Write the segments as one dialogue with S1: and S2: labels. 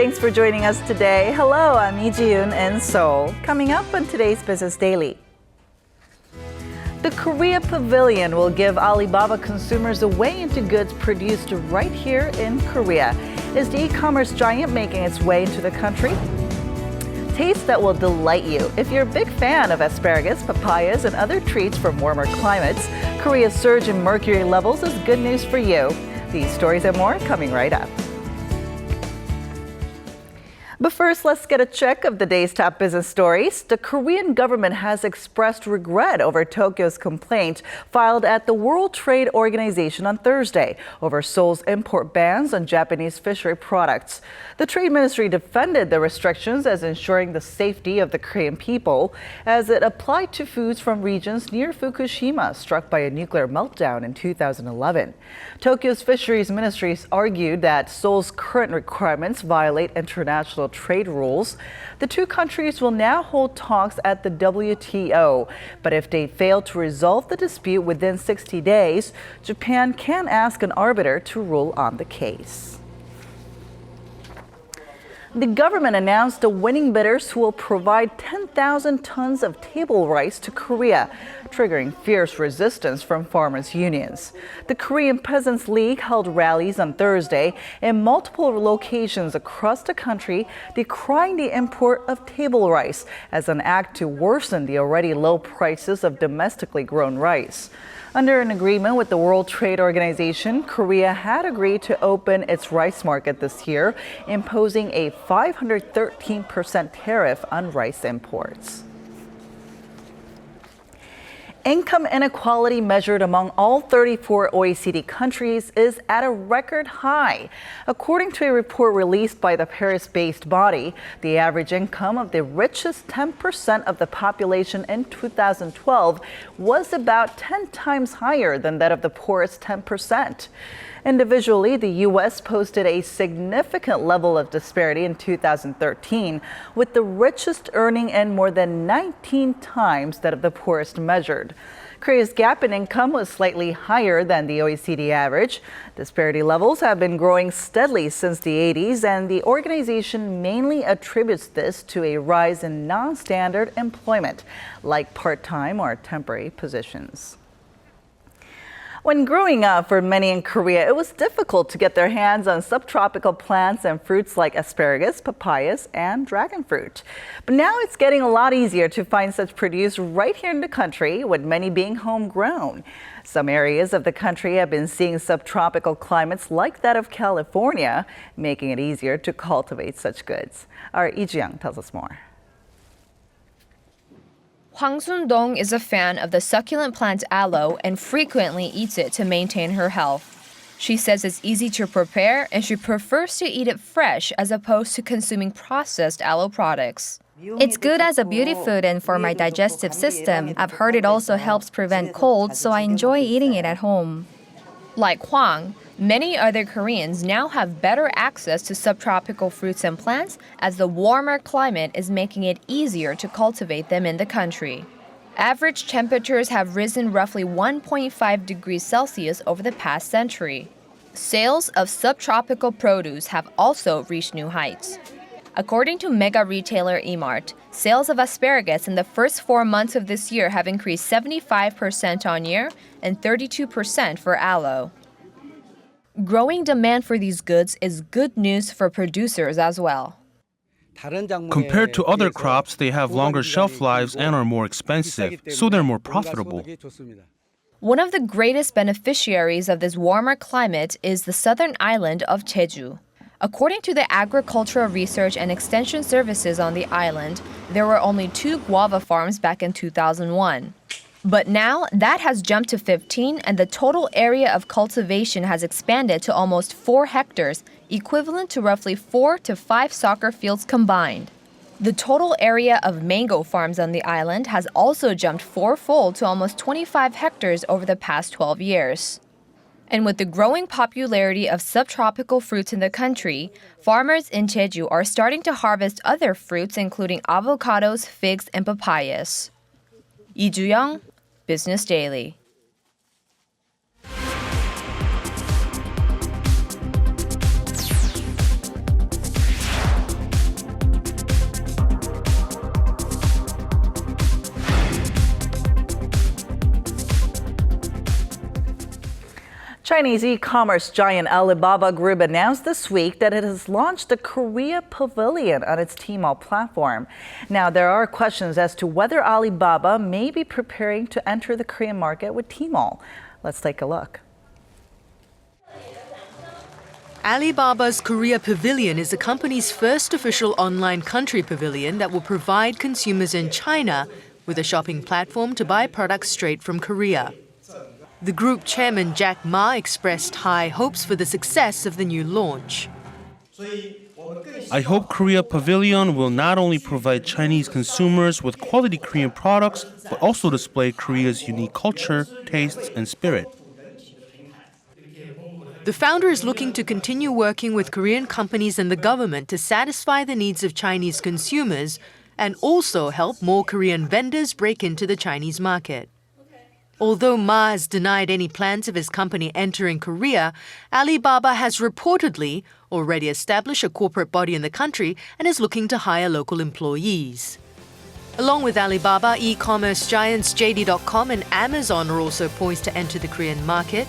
S1: Thanks for joining us today. Hello, I'm Lee Ji-yoon in Seoul. Coming up on today's Business Daily. The Korea Pavilion will give Alibaba consumers a way into goods produced right here in Korea. Is the e-commerce giant making its way into the country? Taste that will delight you. If you're a big fan of asparagus, papayas, and other treats from warmer climates, Korea's surge in mercury levels is good news for you. These stories and more coming right up. But first, let's get a check of the day's top business stories. The Korean government has expressed regret over Tokyo's complaint filed at the World Trade Organization on Thursday over Seoul's import bans on Japanese fishery products. The Trade Ministry defended the restrictions as ensuring the safety of the Korean people as it applied to foods from regions near Fukushima struck by a nuclear meltdown in 2011. Tokyo's Fisheries Ministry argued that Seoul's current requirements violate international trade rules. The two countries will now hold talks at the WTO. But if they fail to resolve the dispute within 60 days, Japan can ask an arbiter to rule on the case. The government announced the winning bidders who will provide 10,000 tons of table rice to Korea, triggering fierce resistance from farmers' unions. The Korean Peasants' League held rallies on Thursday in multiple locations across the country, decrying the import of table rice as an act to worsen the already low prices of domestically grown rice. Under an agreement with the World Trade Organization, Korea had agreed to open its rice market this year, imposing a 513% tariff on rice imports. Income inequality measured among all 34 OECD countries is at a record high. According to a report released by the Paris-based body, the average income of the richest 10% of the population in 2012 was about 10 times higher than that of the poorest 10%. Individually, the U.S. posted a significant level of disparity in 2013, with the richest earning in more than 19 times that of the poorest measured. Korea's gap in income was slightly higher than the OECD average. Disparity levels have been growing steadily since the 80s, and the organization mainly attributes this to a rise in non-standard employment, like part-time or temporary positions. When growing up, for many in Korea, it was difficult to get their hands on subtropical plants and fruits like asparagus, papayas, and dragon fruit. But now it's getting a lot easier to find such produce right here in the country, with many being homegrown. Some areas of the country have been seeing subtropical climates like that of California, making it easier to cultivate such goods. Our Lee Ji-young tells us more.
S2: Hwang Sun-dong is a fan of the succulent plant aloe and frequently eats it to maintain her health. She says it's easy to prepare and she prefers to eat it fresh as opposed to consuming processed aloe products.
S3: It's good as a beauty food and for my digestive system. I've heard it also helps prevent colds, so I enjoy eating it at home.
S2: Like Hwang, many other Koreans now have better access to subtropical fruits and plants as the warmer climate is making it easier to cultivate them in the country. Average temperatures have risen roughly 1.5 degrees Celsius over the past century. Sales of subtropical produce have also reached new heights. According to mega retailer Emart, sales of asparagus in the first 4 months of this year have increased 75% on year and 32% for aloe. Growing demand for these goods is good news for producers as well.
S4: Compared to other crops, they have longer shelf lives and are more expensive, so they're more profitable.
S2: One of the greatest beneficiaries of this warmer climate is the southern island of Jeju. According to the Agricultural Research and Extension Services on the island, there were only 2 guava farms back in 2001. But now, that has jumped to 15, and the total area of cultivation has expanded to almost 4 hectares, equivalent to roughly 4 to 5 soccer fields combined. The total area of mango farms on the island has also jumped 4-fold to almost 25 hectares over the past 12 years. And with the growing popularity of subtropical fruits in the country, farmers in Jeju are starting to harvest other fruits including avocados, figs, and papayas. Lee Ji-young, Business Daily.
S1: Chinese e-commerce giant Alibaba Group announced this week that it has launched a Korea Pavilion on its Tmall platform. Now, there are questions as to whether Alibaba may be preparing to enter the Korean market with Tmall. Let's take a look.
S5: Alibaba's Korea Pavilion is the company's first official online country pavilion that will provide consumers in China with a shopping platform to buy products straight from Korea. The group chairman Jack Ma expressed high hopes for the success of the new launch.
S4: I hope Korea Pavilion will not only provide Chinese consumers with quality Korean products, but also display Korea's unique culture, tastes, and spirit.
S5: The founder is looking to continue working with Korean companies and the government to satisfy the needs of Chinese consumers and also help more Korean vendors break into the Chinese market. Although Ma has denied any plans of his company entering Korea, Alibaba has reportedly already established a corporate body in the country and is looking to hire local employees. Along with Alibaba, e-commerce giants JD.com and Amazon are also poised to enter the Korean market.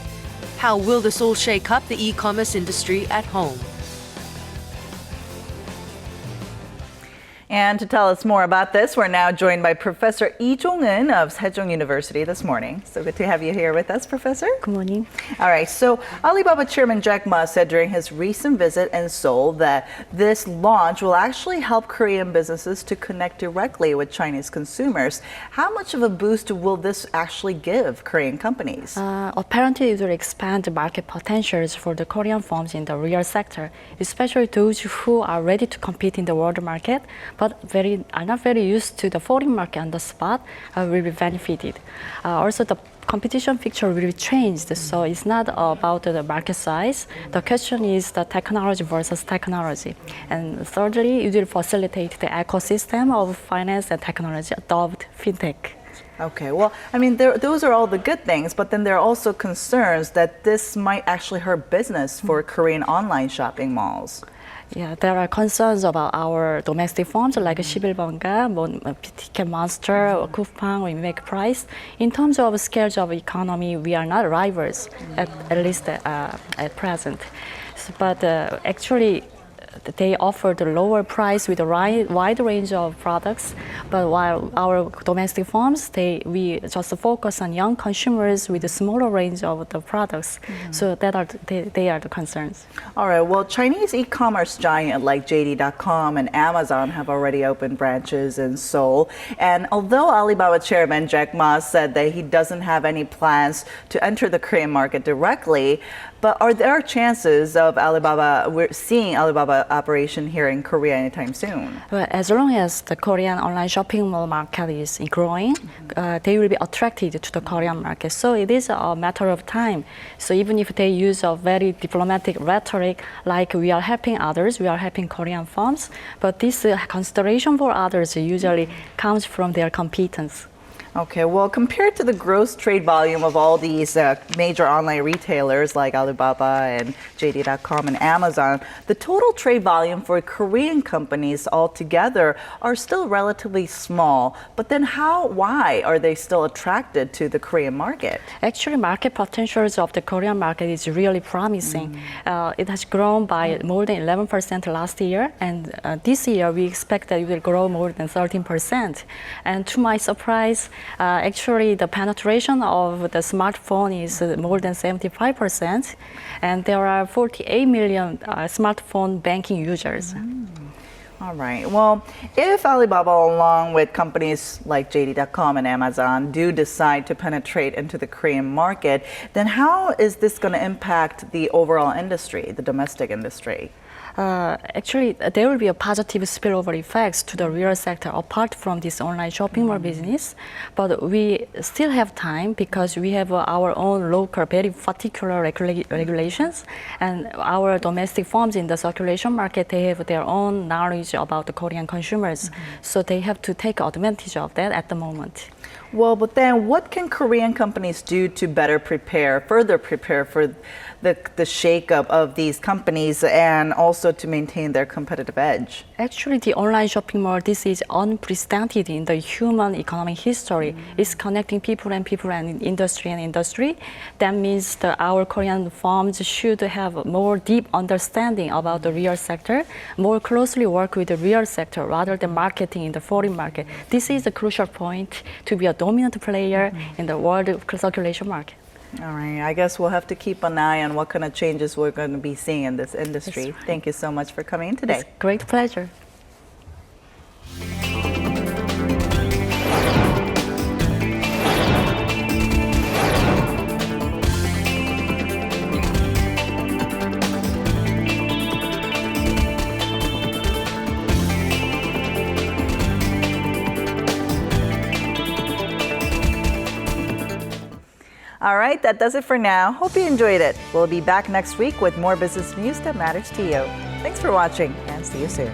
S5: How will this all shake up the e-commerce industry at home?
S1: And to tell us more about this, we're now joined by Professor Lee Jong-eun of Sejong University this morning. So good to have you here with us, Professor.
S6: Good morning.
S1: All right, so Alibaba Chairman Jack Ma said during his recent visit in Seoul that this launch will actually help Korean businesses to connect directly with Chinese consumers. How much of a boost will this actually give Korean companies?
S6: Apparently, it will expand the market potentials for the Korean firms in the real sector, especially those who are ready to compete in the world market, but are not very used to the foreign market on the spot, will be benefited. Also, the competition picture will be changed, so it's not about the market size. The question is the technology versus technology. And thirdly, it will facilitate the ecosystem of finance and technology, dubbed fintech.
S1: Okay, well, I mean, those are all the good things, but then there are also concerns that this might actually hurt business for Korean online shopping malls.
S6: Yeah, there are concerns about our domestic firms like 11번가, Ticketmaster, Coupang, or Make Price. In terms of scales of economy, we are not rivals, at least at present. But actually, they offer the lower price with a wide range of products. But while our domestic firms, we just focus on young consumers with a smaller range of the products. So they are the concerns.
S1: All right, well, Chinese e-commerce giant like JD.com and Amazon have already opened branches in Seoul. And although Alibaba chairman Jack Ma said that he doesn't have any plans to enter the Korean market directly, but are there chances of we're seeing Alibaba operation here in Korea anytime soon?
S6: Well, as long as the Korean online shopping mall market is growing, they will be attracted to the Korean market. So it is a matter of time. So even if they use a very diplomatic rhetoric, like we are helping others, we are helping Korean firms, but this consideration for others usually comes from their competence.
S1: Okay, well, compared to the gross trade volume of all these major online retailers like Alibaba and JD.com and Amazon, the total trade volume for Korean companies altogether are still relatively small. But then why are they still attracted to the Korean market?
S6: Actually, market potentials of the Korean market is really promising. It has grown by more than 11% last year, and this year we expect that it will grow more than 13%. And to my surprise, actually, the penetration of the smartphone is more than 75%, and there are 48 million smartphone banking users.
S1: All right. Well, if Alibaba, along with companies like JD.com and Amazon, do decide to penetrate into the Korean market, then how is this going to impact the overall industry, the domestic industry?
S6: Actually, there will be a positive spillover effects to the real sector apart from this online shopping mall business. But we still have time because we have our own local, very particular regulations. And our domestic firms in the circulation market, they have their own knowledge about the Korean consumers. So they have to take advantage of that at the moment.
S1: Well, but then what can Korean companies do to further prepare for the shakeup of these companies and also to maintain their competitive edge?
S6: Actually, the online shopping mall, this is unprecedented in the human economic history. It's connecting people and industry. That means that our Korean firms should have more deep understanding about the real sector, more closely work with the real sector rather than marketing in the foreign market. This is a crucial point to be a dominant player in the world circulation market.
S1: All right, I guess we'll have to keep an eye on what kind of changes we're going to be seeing in this industry.
S6: Right.
S1: Thank you so much for coming in today.
S6: It's a great pleasure.
S1: All right, that does it for now. Hope you enjoyed it. We'll be back next week with more business news that matters to you. Thanks for watching and see you soon.